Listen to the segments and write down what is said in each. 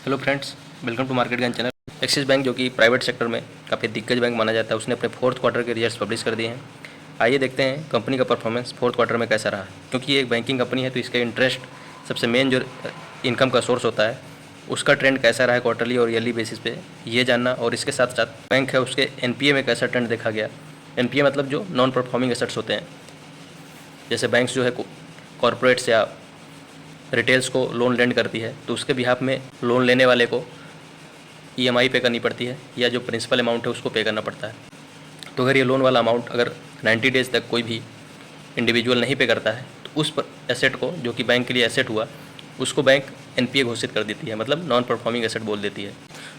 Hello friends, welcome to market Gyan channel. Axis bank जो कि private sector में काफ़ी दिग्गज बैंक माना जाता है, उसने अपने फोर्थ क्वार्टर के रिजल्ट्स पब्लिश कर दिए हैं। आइए देखते हैं कंपनी का परफॉर्मेंस फोर्थ क्वार्टर में कैसा रहा। क्योंकि ये एक बैंकिंग कंपनी है तो इसका इंटरेस्ट सबसे मेन जो इनकम का सोर्स होता है, उसका ट्रेंड कैसा रहा है क्वार्टरली और ईयरली बेसिस पे ये जानना, और इसके साथ साथ बैंक है उसके एनपीए में कैसा ट्रेंड देखा गया। एनपीए मतलब जो नॉन परफॉर्मिंग एसेट्स होते हैं, जैसे बैंक्स जो है कॉरपोरेट्स या रिटेल्स को लोन लेंड करती है तो उसके बिहाफ में लोन लेने वाले को ईएमआई पे करनी पड़ती है या जो प्रिंसिपल अमाउंट है उसको पे करना पड़ता है। तो अगर ये लोन वाला अमाउंट अगर 90 डेज़ तक कोई भी इंडिविजुअल नहीं पे करता है तो उस एसेट को, जो कि बैंक के लिए एसेट हुआ, उसको बैंक एनपीए घोषित कर देती है, मतलब नॉन परफॉर्मिंग एसेट बोल देती है।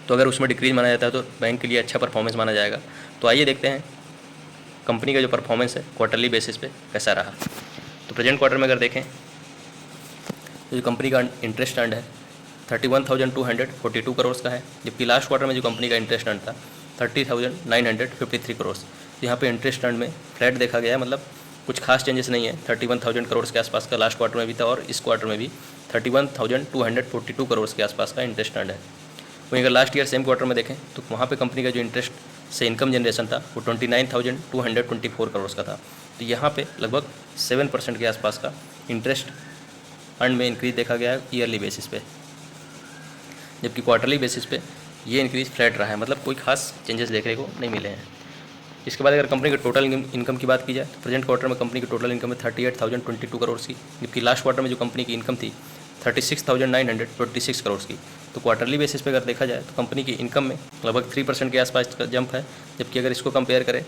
तो अगर उसमें डिक्रीज माना जाता है तो बैंक के लिए अच्छा परफॉर्मेंस माना जाएगा। तो आइए देखते हैं कंपनी का जो परफॉर्मेंस है क्वार्टरली बेसिस पे कैसा रहा। तो प्रेजेंट क्वार्टर में अगर देखें तो जो कंपनी का इंटरेस्ट अर्न है 31,242 करोड़ का है, जबकि लास्ट क्वार्टर में जो कंपनी का इंटरेस्ट अर्न था 30,953 करोड़। यहाँ पे इंटरेस्ट अर्न में फ्लैट देखा गया है, मतलब कुछ खास चेंजेस नहीं है। 31,000 करोड़ के आसपास का लास्ट क्वार्टर में भी था और इस क्वार्टर में भी 31,242 करोड़ के आसपास का इंटरेस्ट अर्न है। वहीं अगर लास्ट ईयर सेम क्वार्टर में देखें तो वहाँ पे कंपनी का जो इंटरेस्ट से इनकम जनरेशन था वो 29,224 करोड़ का था। तो यहाँ पे लगभग 7% के आसपास का इंटरेस्ट अर्न में इंक्रीज देखा गया है ईयरली बेसिस पे, जबकि क्वार्टरली बेसिस पे ये इंक्रीज फ्लैट रहा है, मतलब कोई खास चेंजेस देखने को नहीं मिले हैं। इसके बाद अगर कंपनी के टोटल इनकम की बात की जाए तो प्रेजेंट क्वार्टर में कंपनी की टोटल इनकम है 38,022 करोड़ की, जबकि लास्ट क्वार्टर में जो कंपनी की इनकम थी 36,926 करोड़ की। तो क्वार्टरली बेसिस पे अगर देखा जाए तो कंपनी की इनकम में लगभग 3% के आसपास का जंप है, जबकि अगर इसको कंपेयर करें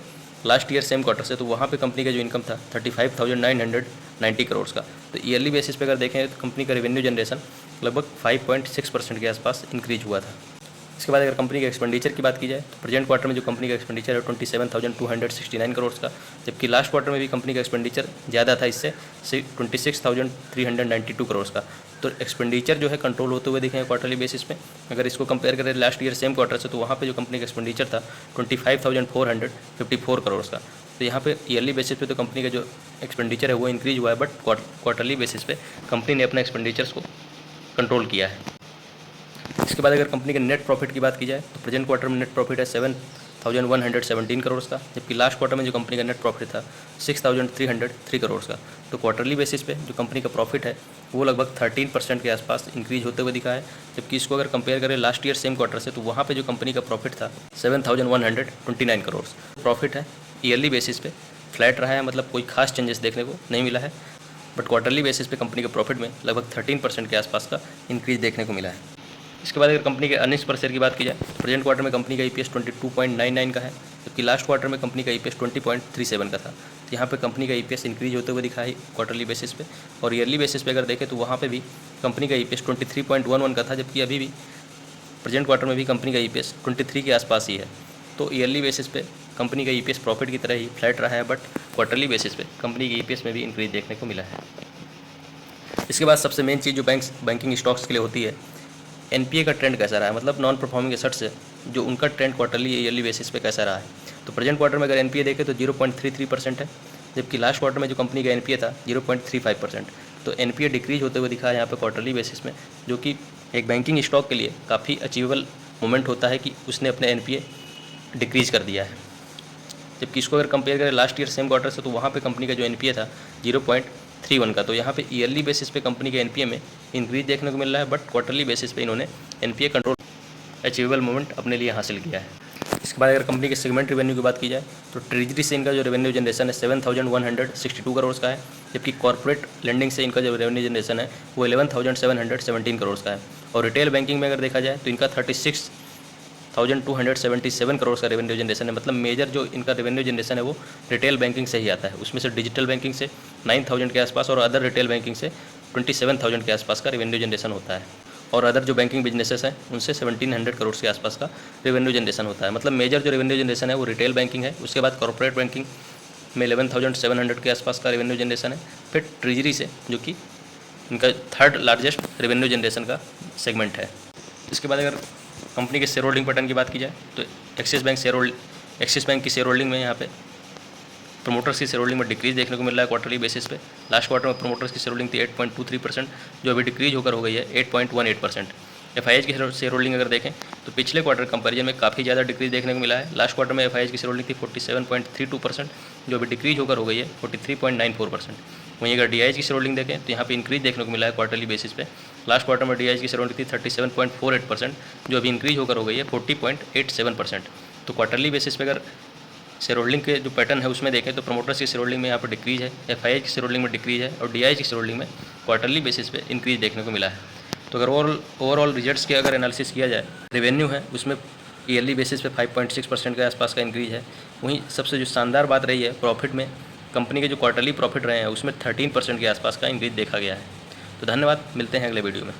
लास्ट ईयर सेम क्वार्टर से तो वहाँ पे कंपनी का जो इनकम था 35,990 करोड़ का। तो ईयरली बेसिस पे अगर देखें तो कंपनी का रेवेन्यू जनरेशन लगभग 5.6% के आसपास इंक्रीज हुआ था। इसके बाद अगर कंपनी के एक्सपेंडिचर की बात की जाए तो प्रेजेंट क्वार्टर में जो कंपनी का एक्सपेंडिचर है 27,269 करोड़ का, जबकि लास्ट क्वार्टर में भी कंपनी का एक्सपेंडिचर ज़्यादा था, इससे 26,392 करोड़ का। तो एक्सपेंडिचर जो है कंट्रोल होते हुए दिखे क्वार्टरली बेसिस पे। अगर इसको कंपेयर करें लास्ट ईयर सेम क्वार्टर से तो वहाँ पे जो कंपनी का एक्सपेंडिचर था 25,454 करोड़ का। तो यहाँ पे ईयरली बेसिस पे तो कंपनी का जो एक्सपेंडिचर है वो इंक्रीज हुआ है, बट क्वार्टरली बेसिस पे कंपनी ने अपने एक्सपेंडिचर्स को कंट्रोल किया है। इसके बाद अगर कंपनी के नेट प्रॉफिट की बात की जाए तो प्रेजेंट क्वार्टर में नेट प्रॉफिट है 7,117 करोड़ का, जबकि लास्ट क्वार्टर में जो कंपनी का नेट प्रॉफिट था 6,303 करोड़ का। तो क्वार्टरली बेसिस पे जो कंपनी का प्रॉफिट है वो लगभग 13% के आसपास इंक्रीज होते हुए दिखा है, जबकि इसको अगर कंपेयर करें लास्ट ईयर सेम क्वार्टर से तो वहाँ पे जो कंपनी का प्रॉफिट था 7,129 करोड़। प्रॉफिट है ईयरली बेसिस पे फ्लैट रहा है, मतलब कोई खास चेंजेस देखने को नहीं मिला है, बट क्वार्टरली बेसिस पे कंपनी के प्रॉफिट में लगभग 13% के आसपास का इंक्रीज देखने को मिला है। इसके बाद अगर कंपनी के अर्निंग्स पर शेयर की बात की जाए तो प्रेजेंट क्वार्टर में कंपनी का ईपीएस 22.99 का है, जबकि लास्ट क्वार्टर में कंपनी का ईपीएस 20.37 का था। तो यहाँ पे कंपनी का ईपीएस इंक्रीज होते हुए दिखा है क्वार्टरली बेसिस पे, और ईयरली बेसिस पे अगर देखें तो वहाँ पे भी कंपनी का ईपीएस 23.11 का था, जबकि अभी भी प्रेजेंट क्वार्टर में भी कंपनी का ईपीएस 23 के आसपास ही है। तो ईयरली बेसिस पे कंपनी का ईपीएस प्रॉफिट की तरह ही फ्लैट रहा है, बट क्वार्टरली बेसिस पे कंपनी के ईपीएस में भी इंक्रीज देखने को मिला है। इसके बाद सबसे मेन चीज़ जो बैंकिंग स्टॉक्स के लिए होती है, एनपीए का ट्रेंड कैसा रहा है, मतलब नॉन परफॉर्मिंग एसेट्स से जो उनका ट्रेंड क्वार्टरली ईयरली बेसिस पे कैसा रहा है। तो प्रेजेंट क्वार्टर में अगर एनपीए देखें तो 0.33% है, जबकि लास्ट क्वार्टर में जो कंपनी का एनपीए था 0.35%। तो एनपीए डिक्रीज होते हुए दिखा है यहाँ पे क्वार्टरली बेसिस में, जो कि एक बैंकिंग स्टॉक के लिए काफ़ी अचीवेबल मोमेंट होता है कि उसने अपने एनपीए डिक्रीज कर दिया है। जबकि इसको अगर कंपेयर करें लास्ट ईयर सेम क्वार्टर से तो वहाँ पे कंपनी का जो एनपीए था 0.31 का। तो यहाँ पे ईयरली बेसिस पे कंपनी के एनपीए में इंक्रीज देखने को मिल रहा है, बट क्वार्टरली बेसिस पे इन्होंने एनपीए कंट्रोल अचीवेबल मोमेंट अपने लिए हासिल किया है। इसके बाद अगर कंपनी के सेगमेंट रेवेन्यू की बात की जाए तो ट्रेजरी से इनका जो रेवेन्यू जनरेशन है 7,162 करोड़ का है, जबकि कॉर्पोरेट लेंडिंग से इनका जो रेवेन्यू जनरेशन है वो 11,717 करोड़ का है। और रिटेल बैंकिंग में अगर देखा जाए तो इनका 36,277 करोड़ का रेवेन्यू जनरेशन है, मतलब मेजर जो इनका रेवेन्यू जनरेशन है वो रिटेल बैंकिंग से ही आता है। उसमें से डिजिटल बैंकिंग से 9,000 के आसपास और अदर रिटेल बैंकिंग से 27,000 के आसपास का रेवेन्यू जनरेशन होता है, और अदर जो बैंकिंग बिजनेसेस हैं उनसे 1,700 करोड़ के आसपास का रेवेन्यू जनरेशन होता है। मतलब मेजर जो रेवेन्यू जनरेशन है वो रिटेल बैंकिंग है, उसके बाद कॉर्पोरेट बैंकिंग में 11,700 के आसपास का रेवेन्यू जनरेशन है, फिर ट्रेजरी से जो कि इनका थर्ड लार्जेस्ट रेवेन्यू जनरेशन का सेगमेंट है। इसके बाद अगर कंपनी के शेयर होल्डिंग पैटर्न की बात की जाए तो एक्सिस बैंक की शेयर होल्डिंग में यहाँ पे प्रोमोटर्स की शेयर होल्डिंग में डिक्रीज देखने को मिल रहा है क्वार्टरली बेसिस पे। लास्ट क्वार्टर में प्रोमोटर्स की शेयर होल्डिंग थी 8.23%, जो अभी डिक्रीज होकर हो गई है 8.18%। एफआईआईज की शेयर होल्डिंग अगर देखें तो पिछले क्वार्टर कंपैरिजन में काफ़ी ज़्यादा डिक्रीज देखने को मिला है। लास्ट क्वार्टर में एफआईआईज की शेयर होल्डिंग थी 47.32%, जो अभी डिक्रीज होकर हो गई है 43.94%। वहीं अगर डीआईएच की शेयर होल्डिंग देखें तो यहाँ पे इंक्रीज देखने को मिला है क्वार्टरली बेसिस पे। लास्ट क्वार्टर में डीआईएच की शेयर होल्डिंग थी 37.48%, जो अभी इंक्रीज होकर हो गई है 40.87%। तो क्वार्टरली बेसिस पे अगर शेयर होल्डिंग के जो पैटर्न है उसमें देखें तो प्रमोटर्स की शेयर होल्डिंग में यहाँ पर डिक्रीज है, एफआईआईज की शेयर होल्डिंग में डिक्रीज है और डीआईएच की शेयर होल्डिंग में क्वार्टरली बेसिस पे इंक्रीज देखने को मिला है। तो अगर ओवरऑल रिजल्ट्स के अगर एनालिसिस किया जाए, रेवेन्यू है उसमें ईयरली बेसिस पे 5.6% के आसपास का इंक्रीज है। वहीं सबसे जो शानदार बात रही है प्रॉफिट में, कंपनी के जो क्वार्टरली प्रॉफिट रहे हैं उसमें 13% के आसपास का इंक्रीज देखा गया है। तो धन्यवाद, मिलते हैं अगले वीडियो में।